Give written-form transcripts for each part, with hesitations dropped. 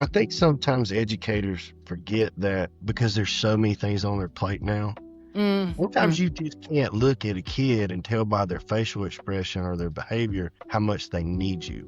I think sometimes educators forget that because there's so many things on their plate now. Sometimes Mm. you just can't look at a kid and tell by their facial expression or their behavior how much they need you.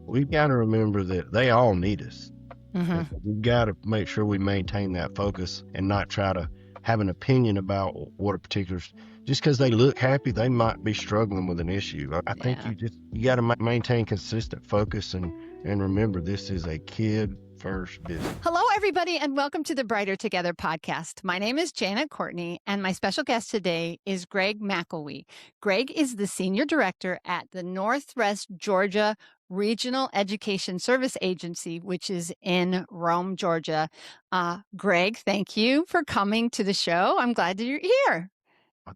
We've got to remember that they all need us. And Hmm. so we've got to make sure we maintain that focus and not try to have an opinion about what a particular, just because they look happy, they might be struggling with an issue. I think Yeah. you got to maintain consistent focus and remember this is a kid first business. Hello, everybody, and welcome to the Brighter Together podcast. My name is Janet Courtney, and my special guest today is Greg McElwee. Greg is the Senior Director at the Northwest Georgia Regional Education Service Agency, which is in Rome, Georgia. Greg, thank you for coming to the show. I'm glad that you're here.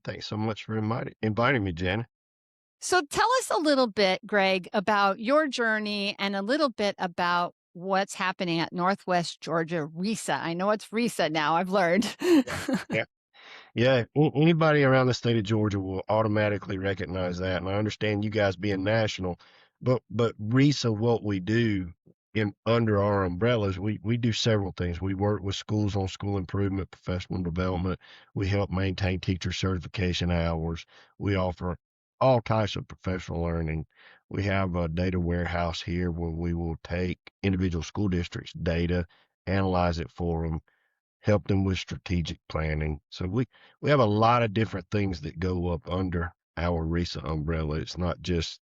Thanks so much for inviting me, Janet. So tell us a little bit, Greg, about your journey and a little bit about what's happening at Northwest Georgia RESA. I know it's RESA now, I've learned. Yeah. Yeah, anybody around the state of Georgia will automatically recognize that, and I understand you guys being national, but RESA, what we do in under our umbrellas, we do several things. We work with schools on school improvement, professional development. We help maintain teacher certification hours. We offer all types of professional learning. We have a data warehouse here where we will take individual school districts' data, analyze it for them, help them with strategic planning. So we have a lot of different things that go up under our RESA umbrella. It's not just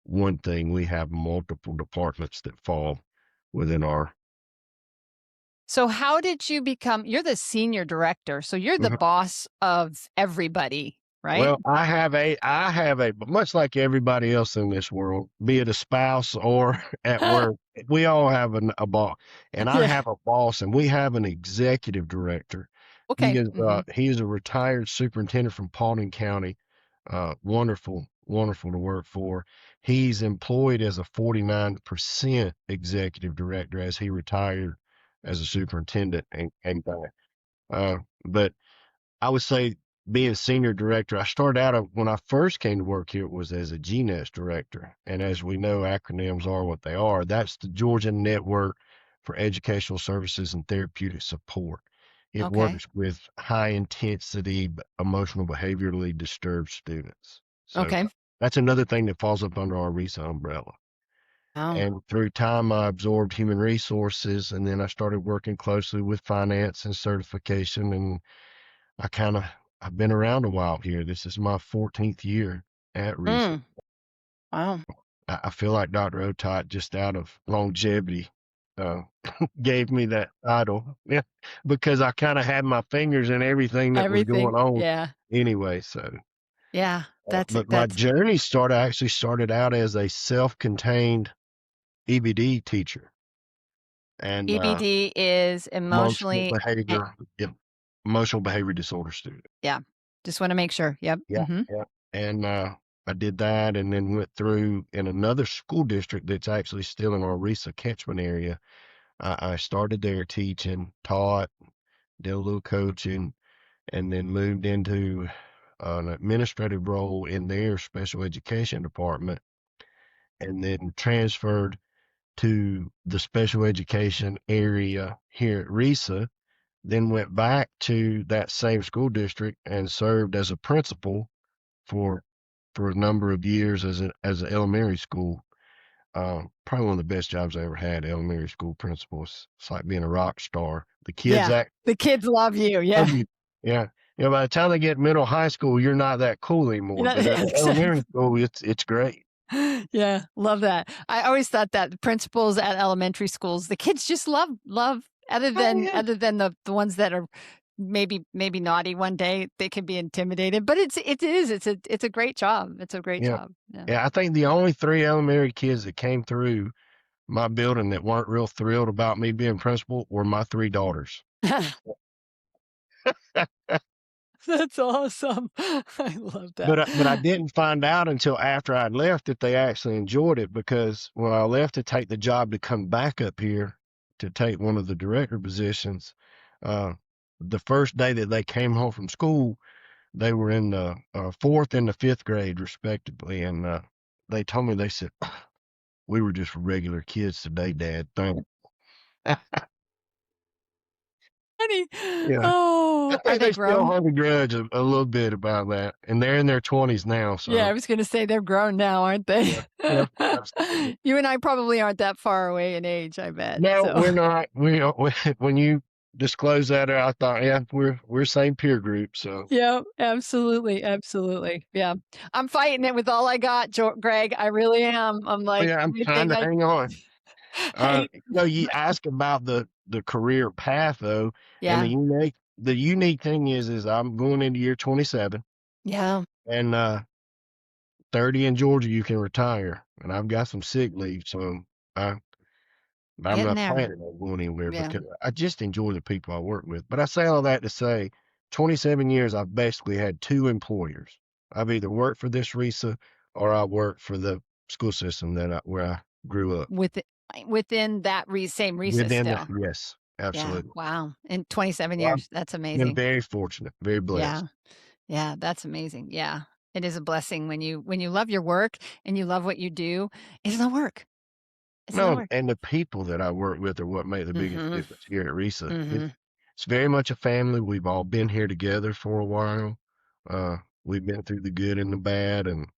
one thing. We have multiple departments that fall within our. So how did you become you're the senior director, so you're the Mhm. boss of everybody, right? Well, I have a, much like everybody else in this world, be it a spouse or at work, we all have a boss, and I Yeah. have a boss, and we have an executive director. Okay. Mhm. He is a retired superintendent from Paulding County. Wonderful, wonderful to work for. He's employed as a 49% executive director as he retired as a superintendent but I would say being senior director, I started out when I first came to work here, it was as a GNES director. And as we know, acronyms are what they are. That's the Georgia Network for Educational Services and Therapeutic Support. It Okay. works with high intensity, emotional, behaviorally disturbed students. So Okay. that's another thing that falls up under our RESA umbrella. Oh. And through time, I absorbed human resources, and then I started working closely with finance and certification, and I kind of I've been around a while here. This is my 14th year at RESA. Mm. Wow. I feel like Dr. Otot, just out of longevity, uh, gave me that title. Yeah, because I kind of had my fingers in everything that was Everything. going on Yeah. anyway. So, Yeah. but my That's journey started out as a self-contained EBD teacher and EBD is emotional emotionally behavior, yeah, emotional behavior disorder student. yeah. Just wanna make sure. Yep. Yeah, Mhm. yeah. And I did that and then went through in another school district that's actually still in our RESA catchment area. I started there teaching, taught, did a little coaching, and then moved into an administrative role in their special education department, and then transferred to the special education area here at RESA, then went back to that same school district and served as a principal for a number of years as an elementary school. Probably one of the best jobs I ever had, elementary school principal. It's like being a rock star. The kids Yeah. act The kids love you. love Yeah. you. Yeah. By the time they get middle high school, you're not that cool You anymore. know, But at elementary exactly. school, it's great. Yeah, love that. I always thought that the principals at elementary schools, the kids just love other Oh than yeah. the ones that are maybe naughty one day, they can be intimidated, but it's a great job. It's a great Yeah. job. Yeah. Yeah. I think the only three elementary kids that came through my building that weren't real thrilled about me being principal were my three daughters. That's awesome. I love that. But I didn't find out until after I'd left that they actually enjoyed it, because when I left to take the job to come back up here to take one of the director positions, uh, the first day that they came home from school, they were in the fourth and the fifth grade respectively, and they told me, they said, "We were just regular kids today, Dad. Thanks." Funny. Yeah. I Oh, are think they they still grown? hold a grudge a little bit about that, and they're in their 20s now, Yeah, I so was gonna say they're grown now, aren't they? yeah, yeah, absolutely. You and I probably aren't that far away in age, I bet, No, so we're not. When you disclose that, I thought, yeah, we're same peer group, so yeah, absolutely, absolutely, yeah. I'm fighting it with all I got, Greg, I really am. I'm oh, like, yeah, I'm trying everything to I hang on. I You ask about the career path though, and yeah, the unique thing is I'm going into year 27, yeah, and 30 in Georgia you can retire, and I've got some sick leave, so I I'm getting not there. planning on going anywhere Yeah, because I just enjoy the people I work with. But I say all that to say, 27 years I've basically had two employers. I've either worked for this RESA or I worked for the school system where I grew up. with within that same recess Within the still. yes, Yeah, absolutely. wow, in 27 Well, I've years, that's been amazing. very fortunate, very Yeah. blessed. Yeah, that's amazing. Yeah. It is a blessing when you love your work and you love what you do. It's not work. It's not No, work. and the people that I work with are what make the biggest Mhm. difference here at RESA. Mhm. It's very much a family. We've all been here together for a while. We've been through the good and the bad, and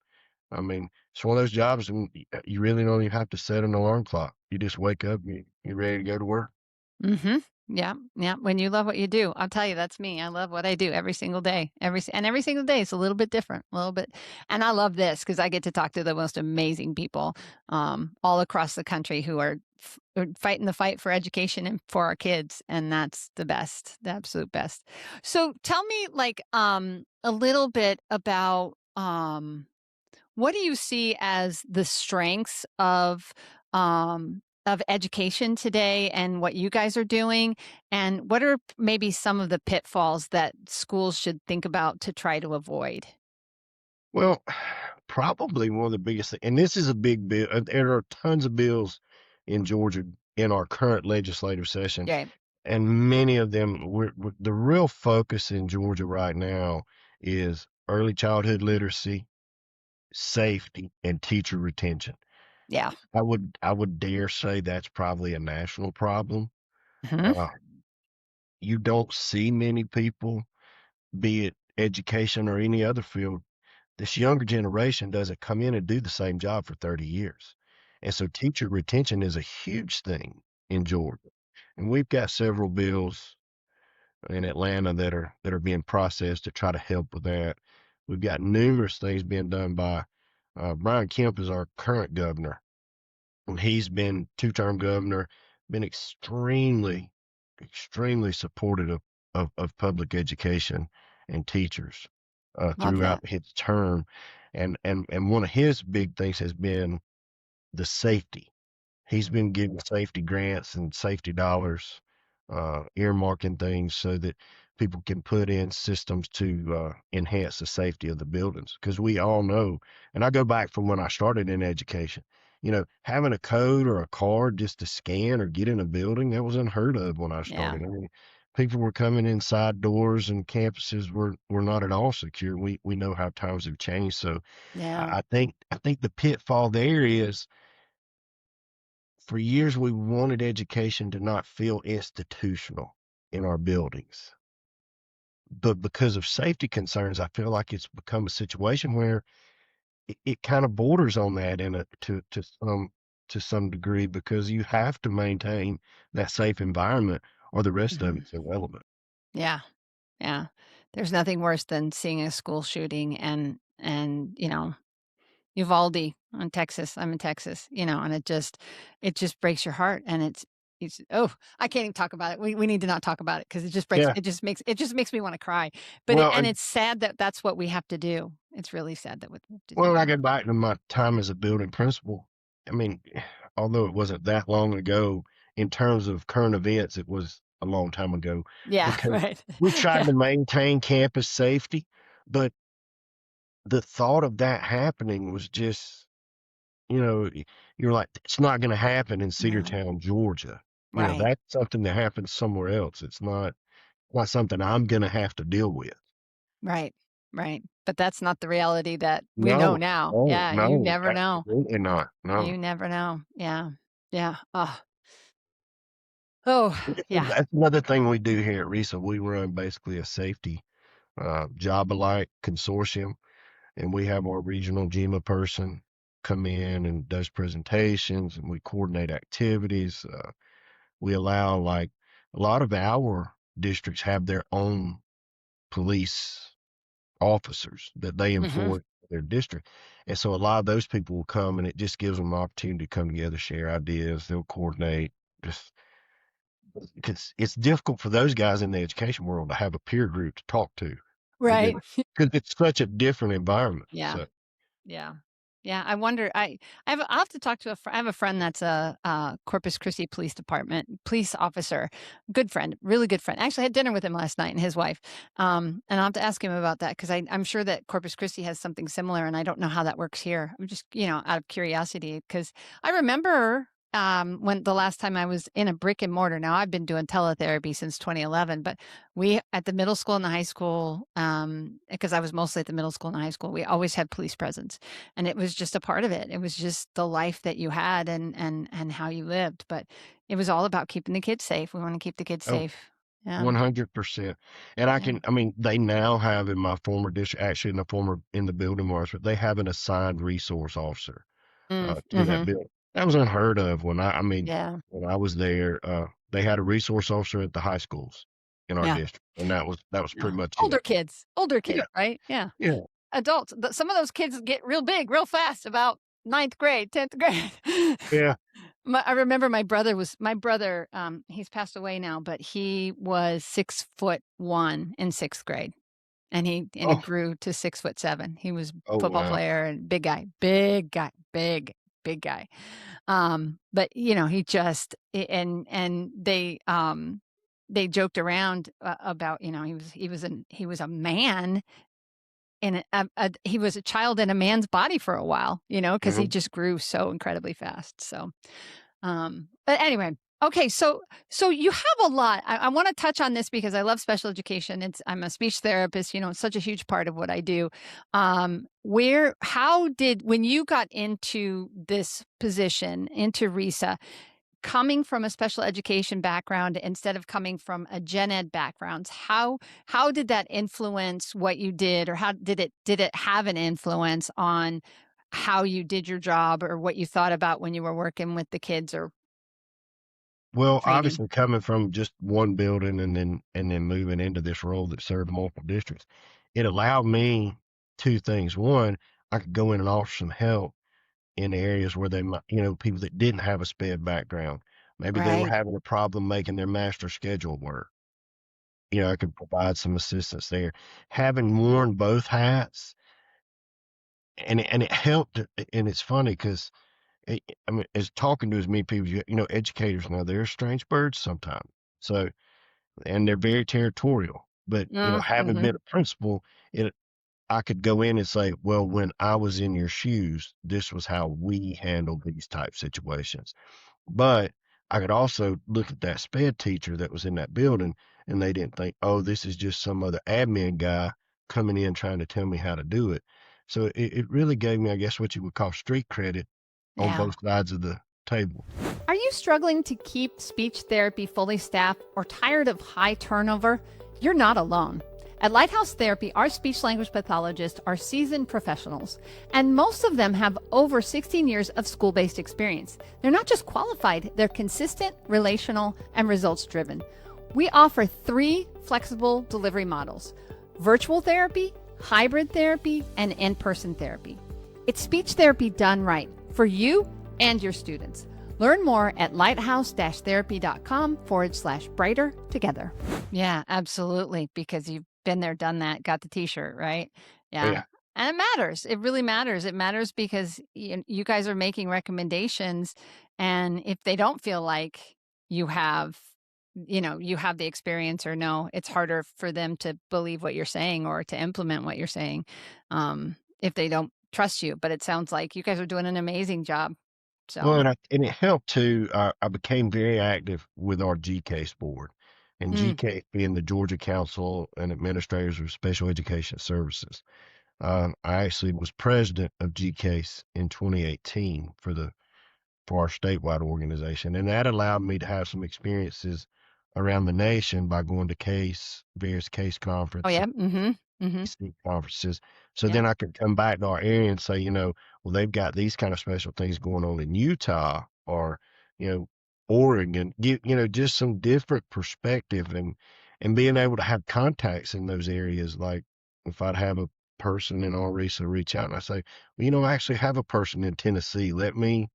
I mean, it's one of those jobs and you really don't even have to set an alarm clock. You just wake up, you're ready to go to work. Mhm. Yeah. Yeah. When you love what you do, I'll tell you, that's me. I love what I do every single day. Every single day is a little bit different, a little bit. And I love this because I get to talk to the most amazing people all across the country who are fighting the fight for education and for our kids, and that's the best, the absolute best. So tell me, like, a little bit about what do you see as the strengths of education today and what you guys are doing? And what are maybe some of the pitfalls that schools should think about to try to avoid? Well, probably one of the biggest thing, and this is a big bill. There are tons of bills in Georgia in our current legislative session, Yeah. and many of them, the real focus in Georgia right now is early childhood literacy, safety, and teacher retention. Yeah. I would dare say that's probably a national problem. Mhm. Uh, you don't see many people, be it education or any other field, this younger generation doesn't come in and do the same job for 30 years. And so teacher retention is a huge thing in Georgia. And we've got several bills in Atlanta that are being processed to try to help with that. We've got numerous things being done by Brian Kemp is our current governor, and he's been two-term governor, been extremely, extremely supportive of public education and teachers Love throughout that. his term. And one of his big things has been the safety. He's been giving safety grants and safety dollars, earmarking things so that people can put in systems to enhance the safety of the buildings. Because we all know, and I go back from when I started in education, having a code or a card just to scan or get in a building, that was unheard of when I Yeah. started. I mean, people were coming inside doors and campuses were not at all secure. We know how times have changed. So Yeah. I think the pitfall there is for years, we wanted education to not feel institutional in our buildings. But because of safety concerns, I feel like it's become a situation where it kind of borders on that to some degree because you have to maintain that safe environment or the rest of Mhm. it's irrelevant. Yeah. Yeah. There's nothing worse than seeing a school shooting and Uvalde in Texas. I'm in Texas, and it just breaks your heart, and it's oh, I can't even talk about it. We need to not talk about it because Yeah. it just makes me wanna cry. But Well, it's sad that that's what we have to do. It's really sad that we have to do I that. get back to my time as a building principal. I mean, although it wasn't that long ago, in terms of current events, it was a long time ago Yeah, because right. we tried Yeah, to maintain campus safety, but the thought of that happening was just, you're like, it's not going to happen in no, Cedartown, Georgia. right, That's something that happens somewhere else. It's not something I'm going to have to deal with. right, right. But that's not the reality that we know No, now. no, Yeah, you no, never know. absolutely not. You No. never know. Yeah. Yeah. Oh. Oh, yeah. That's another thing we do here at RESA. We run basically a safety job alike consortium, and we have our regional GEMA person come in and does presentations, and we coordinate activities. We allow, like, a lot of our districts have their own police officers that they Mhm. employ for their district. And so a lot of those people will come, and it just gives them an opportunity to come together, share ideas, they'll coordinate, just because it's difficult for those guys in the education world to have a peer group to talk to because Right. it's such a different environment. Yeah. So, Yeah. Yeah, I wonder I'll have to talk to I have a friend that's a Corpus Christi Police Department police officer, good friend, really good friend. Actually, I had dinner with him last night and his wife, and I'll have to ask him about that because I'm sure that Corpus Christi has something similar, and I don't know how that works here. I'm just, out of curiosity because I remember, when the last time I was in a brick and mortar. Now, I've been doing teletherapy since 2011, but we at the middle school and the high school, because I was mostly at the middle school and high school, we always had police presence. And it was just a part of it. It was just the life that you had and how you lived, but it was all about keeping the kids safe. We wanna keep the kids oh, safe. Yeah, 100%. And yeah. I mean, they now have in my former district, actually in the building where I was, but they have an assigned resource officer to that Mhm. building. That was unheard of I mean, Yeah, when I was there, they had a resource officer at the high schools in our yeah, district, and that was yeah. pretty much it. Older Yeah, kids, right? Yeah. yeah, Adults, some of those kids get real big real fast about ninth grade, 10th grade. yeah. I remember my brother, he's passed away now, but he was 6'1" in 6th grade. And he Oh, grew to 6'7". He was oh football wow. player and big guy, big guy. But he just and they joked around about, he was a man in he was a child in a man's body for a while, because he Mhm. just grew so incredibly fast. So but anyway, okay, so you have a lot. I want to touch on this because I love special education. I'm a speech therapist, it's such a huge part of what I do. How did when you got into this position, into RESA, coming from a special education background instead of coming from a gen ed background, how did that influence what you did, or how did it have an influence on how you did your job or what you thought about when you were working with the kids or Well, training? obviously coming from just one building and then moving into this role that served multiple districts, it allowed me two things. One, I could go in and offer some help in areas where they might, people that didn't have a sped background. Maybe they were Right. having a problem making their master schedule work. I could provide some assistance there. Having worn both hats, and it helped. And it's funny because I mean, as talking to as many people, educators now, they're strange birds sometimes. So, and they're very territorial. But having Mhm. been a principal, it I could go in and say, well, when I was in your shoes, this was how we handled these type situations. But I could also look at that sped teacher that was in that building, and they didn't think, oh, this is just some other admin guy coming in trying to tell me how to do it. So it really gave me, I guess, what you would call street credit on Yeah. both sides of the table. Are you struggling to keep speech therapy fully staffed or tired of high turnover? You're not alone. At Lighthouse Therapy, our speech language pathologists are seasoned professionals, and most of them have over 16 years of school based experience. They're not just qualified, they're consistent, relational, and results driven. We offer 3 flexible delivery models: virtual therapy, hybrid therapy, and in person therapy. It's speech therapy done right for you and your students. Learn more at lighthouse-therapy.com/brighter together. Yeah, absolutely. Because you've been there, done that, got the t-shirt, right? Yeah. Yeah. And it matters. It really matters. It matters because you guys are making recommendations. And if they don't feel like you have, you have the experience or no, it's harder for them to believe what you're saying or to implement what you're saying, if they don't trust you. But it sounds like you guys are doing an amazing job. Well, So, and it helped too. I became very active with our GCASE board, and mm, GCASE being the Georgia Council and Administrators of Special Education Services. I actually was president of GCASE in 2018 for the for our statewide organization. And that allowed me to have some experiences around the nation by going to various case Oh, conferences, yeah. Mhm. conferences. So Yep. then I could come back to our area and say, well, they've got these kind of special things going on in Utah or, you know, Oregon, just some different perspective and being able to have contacts in those areas. Like if I'd have a person in our RESA reach out and I say, well, I actually have a person in Tennessee. Let me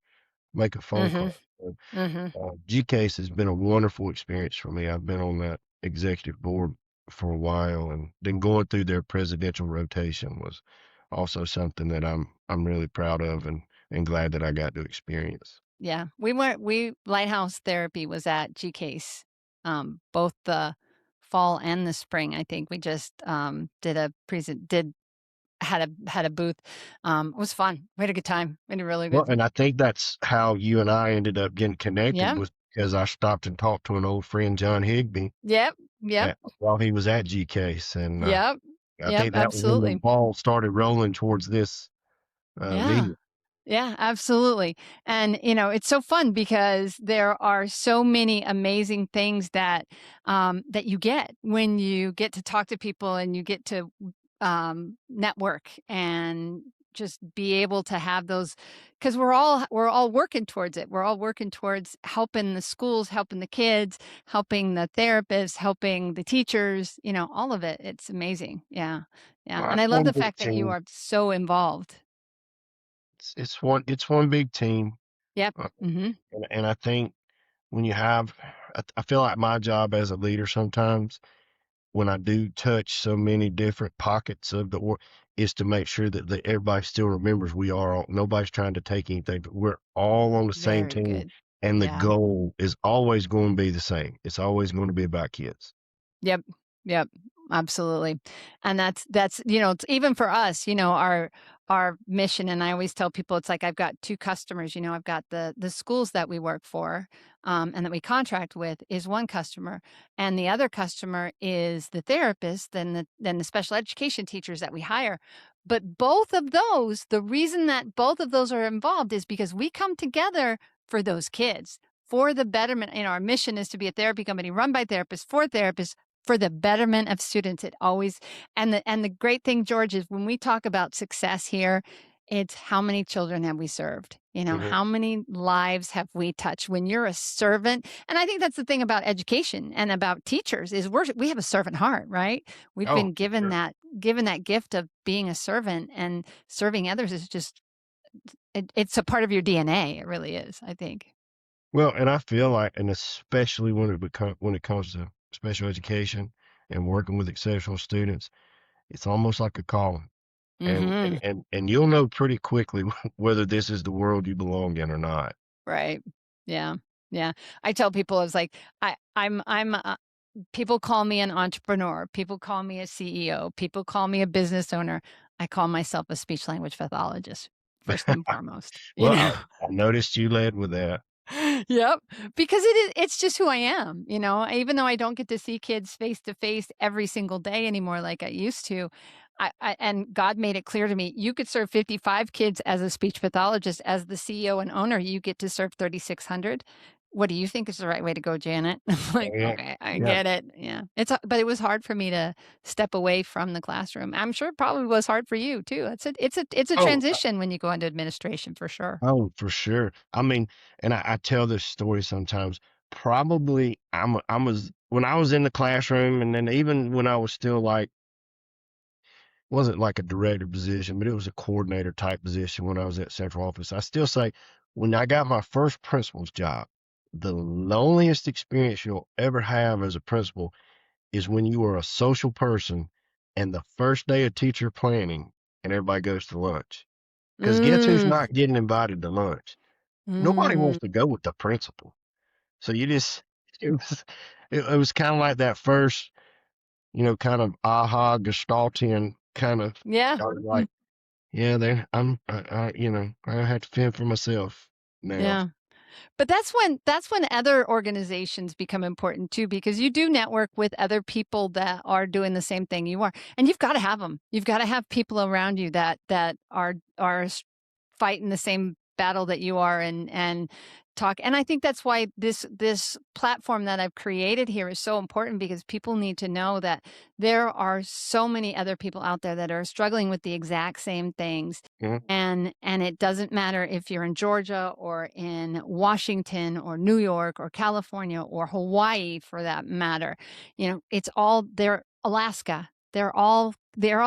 make a phone Mhm. call. So, Mhm. GCASE has been a wonderful experience for me. I've been on that executive board for a while, and then going through their presidential rotation was also something that I'm really proud of and glad that I got to experience. Yeah. We Lighthouse Therapy was at GCASE, both the fall and the spring. I think we just, did a present did had a booth. It was fun. We had a good time. We had a really Well, good. and I think that's how you and I ended up getting connected Yeah. was because I stopped and talked to an old friend, John Higby, Yep. Yep. while he was at GCASE, and Yep. I Yep. think that was when the Absolutely. ball started rolling towards this Yeah. meeting. Yeah, absolutely. And, it's so fun because there are so many amazing things that you get when you get to talk to people and you get to network and just be able to have those, because we're all working towards it. We're all working towards helping the schools, helping the kids, helping the therapists, helping the teachers, all of it. It's amazing. Yeah. Yeah. Well, And I that's love one the big fact that you team. are so involved. It's one big team, Yep. uh, Mhm. and I think when you have, I feel like my job as a leader sometimes when I do touch so many different pockets of the work is to make sure that everybody still remembers we are all, nobody's trying to take anything, but we're all on the same Very team, good. and the Yeah. goal is always going to be the same. It's always going to be about kids. Yep. Yep. Absolutely. And that's, it's even for us, our mission. And I always tell people it's like I've got two customers, I've got the schools that we work for, and that we contract with is one customer. And the other customer is the therapist, then the special education teachers that we hire. But both of those, the reason that both of those are involved is because we come together for those kids. For the betterment, our mission is to be a therapy company run by therapists for therapists for the betterment of students. It always, and the great thing, George, is when we talk about success here, it's how many children have we served? Hmm. How many lives have we touched? When you're a servant, and I think that's the thing about education and about teachers is we have a servant heart, right? We've Oh, been for sure. given that gift of being a servant, and serving others is just it's a part of your DNA. It really is, I think. Well, and I feel like, and especially when it comes to special education and working with exceptional students, it's almost like a calling. And Mhm. and you'll know pretty quickly whether this is the world you belong in or not. Right. Yeah. Yeah. I tell people it's like I'm people call me an entrepreneur, people call me a CEO, people call me a business owner. I call myself a speech language pathologist first and foremost, Well, I noticed you led with that. Yep, because it's just who I am, even though I don't get to see kids face to face every single day anymore like I used to. And God made it clear to me, you could serve 55 kids as a speech pathologist. As the CEO and owner, you get to serve 3,600. What do you think is the right way to go, Janet? I'm Oh, like, yeah. okay, I Yeah. get it. Yeah. But it was hard for me to step away from the classroom. I'm sure it probably was hard for you too. It's a Oh, transition when you go into administration for sure. oh, for sure. I mean, and I tell this story sometimes. Probably I was when I was in the classroom, and then even when I was still like wasn't like a director position, but it was a coordinator type position when I was at central office. I still say when I got my first principal's job, the loneliest experience you'll ever have as a principal is when you are a social person and the first day of teacher planning and everybody goes to lunch. Because guess who's Mm, not getting invited to lunch? Nobody mm. wants to go with the principal. So you just it was it was kind of like that first, kind of aha Gestaltian kind of Yeah. I was like, yeah, I have to fend for myself now. Yeah. But that's when other organizations become important too, because you do network with other people that are doing the same thing you are. And you've got to have them. You've got to have people around you that are fighting the same battle that you are and talk. And I think that's why this platform that I've created here is so important because people need to know that there are so many other people out there that are struggling with the exact same things. Mhm. And it doesn't matter if you're in Georgia or in Washington or New York or California or Hawaii for that matter. It's all they're Alaska. They're all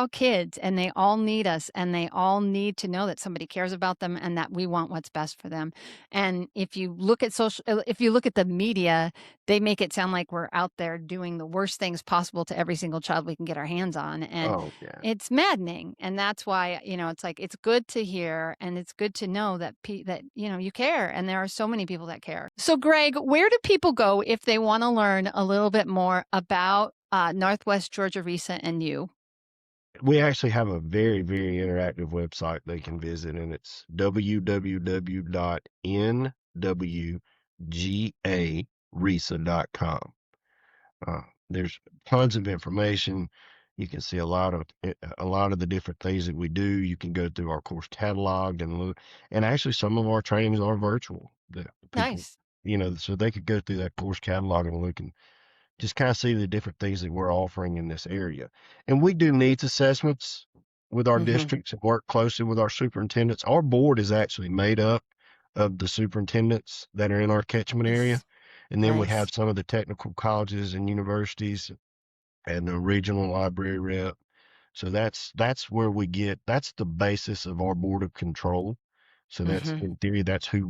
kids and they all need us and they all need to know that somebody cares about them and that we want what's best for them. And if you look at the media, they make it sound like we're out there doing the worst things possible to every single child we can get our hands on. And Oh, yeah. it's maddening. And that's why, it's like it's good to hear and it's good to know that you care and there are so many people that care. So Greg, where do people go if they want to learn a little bit more about Northwest Georgia RESA and you? We actually have a very, very interactive website they can visit, and it's www.nwgaresa.com. There's tons of information. You can see a lot of the different things that we do. You can go through our course catalog and look, and actually some of our trainings are virtual. The people, Nice. so they could go through that course catalog and look and just kind of see the different things that we're offering in this area. And we do needs assessments with our Hmm. districts and work closely with our superintendents. Our board is actually made up of the superintendents that are in our catchment area. Nice. And then we have Nice. some of the technical colleges and universities and the regional library rep. So that's where that's the basis of our board of control. So that's Hmm. in theory, that's who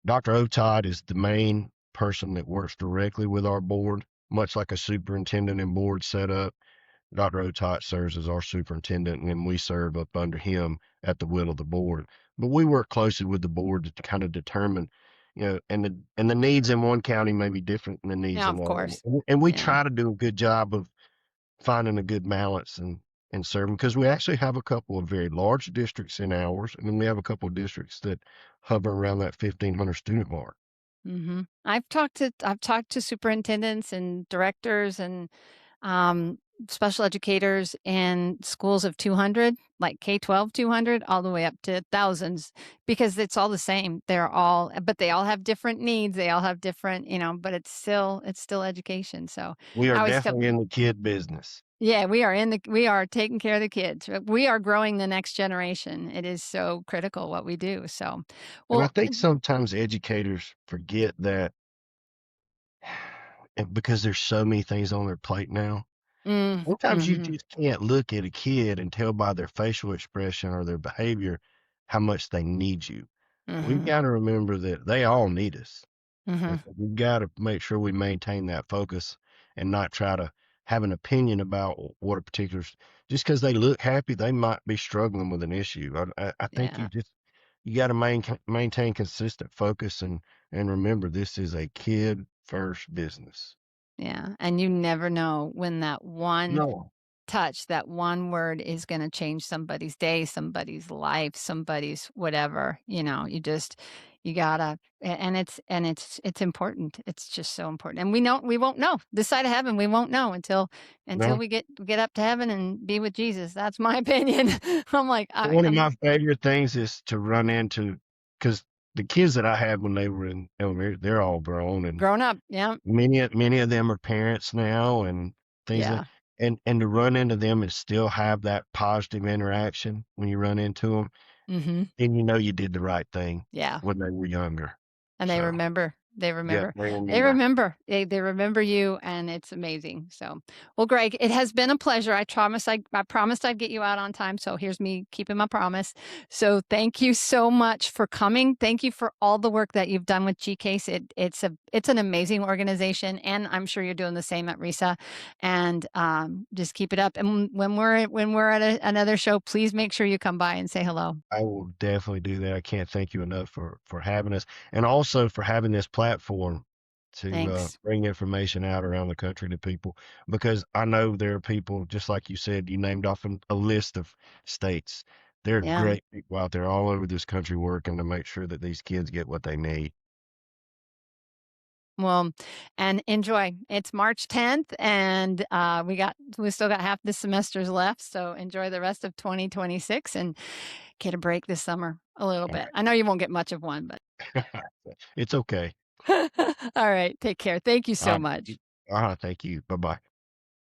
Dr. Otod is the main person that works directly with our board, much like a superintendent and board setup. Dr. Otod serves as our superintendent, and then we serve up under him at the will of the board. But we work closely with the board to kind of determine, and the needs in one county may be different than the needs Yeah, in of another. course. And we Yeah. try to do a good job of finding a good balance and serving because we actually have a couple of very large districts in ours, and then we have a couple of districts that hover around that 1,500 student mark. I've talked to superintendents and directors and um, special educators in schools of 200, like K-12 200, all the way up to thousands, because it's all the same. But they all have different needs. They all have different, but it's still education. So We are I always tell, definitely in the kid business. yeah, we are taking care of the kids. We are growing the next generation. It is so critical what we do. So, And I well, think sometimes educators forget that because there's so many things on their plate now. Sometimes you mm-hmm, just can't look at a kid and tell by their facial expression or their behavior how much they need you. We've mm-hmm, got to remember that they all need us. mm-hmm, And so we've got to make sure we maintain that focus and not try to have an opinion about what a particular, just because they look happy, they might be struggling with an issue. I think yeah. you got to maintain consistent focus and remember this is a kid first business. Yeah, and you never know when that one No, touch, that one word is gonna change somebody's day, somebody's life, somebody's whatever, you gotta and it's important. It's just so important. And we won't know. This side of heaven, we won't know until no. we get up to heaven and be with Jesus. That's my opinion. I'm like, One of I'm my favorite things is to run into, because the kids that I had when they were in elementary, they're all grown and grown up. Yeah. many of them are parents now and things like Yeah. and to run into them and still have that positive interaction when you run into them, Mhm. then you know you did the right thing Yeah. when they were younger. And they So, remember. They yeah, remember. they They remember. remember. They remember you, and it's amazing. So, well, Greg, it has been a pleasure. I promised I'd get you out on time, so here's me keeping my promise. So, thank you so much for coming. Thank you for all the work that you've done with GCASE. It's an amazing organization, and I'm sure you're doing the same at RESA. And just keep it up. And when we're at another show, please make sure you come by and say hello. I will definitely do that. I can't thank you enough for having us and also for having this platform to Thanks. bring information out around the country to people because I know there are people just like you said, you named off a list of states. There are Yeah. great people out there all over this country working to make sure that these kids get what they need. Well, and enjoy. It's March 10th, and we still got half the semesters left. So enjoy the rest of 2026 and get a break this summer a little All bit. I know you won't get much of one, but right. It's okay. all right. Take care. Thank you All so right. much. Thank you. Bye bye.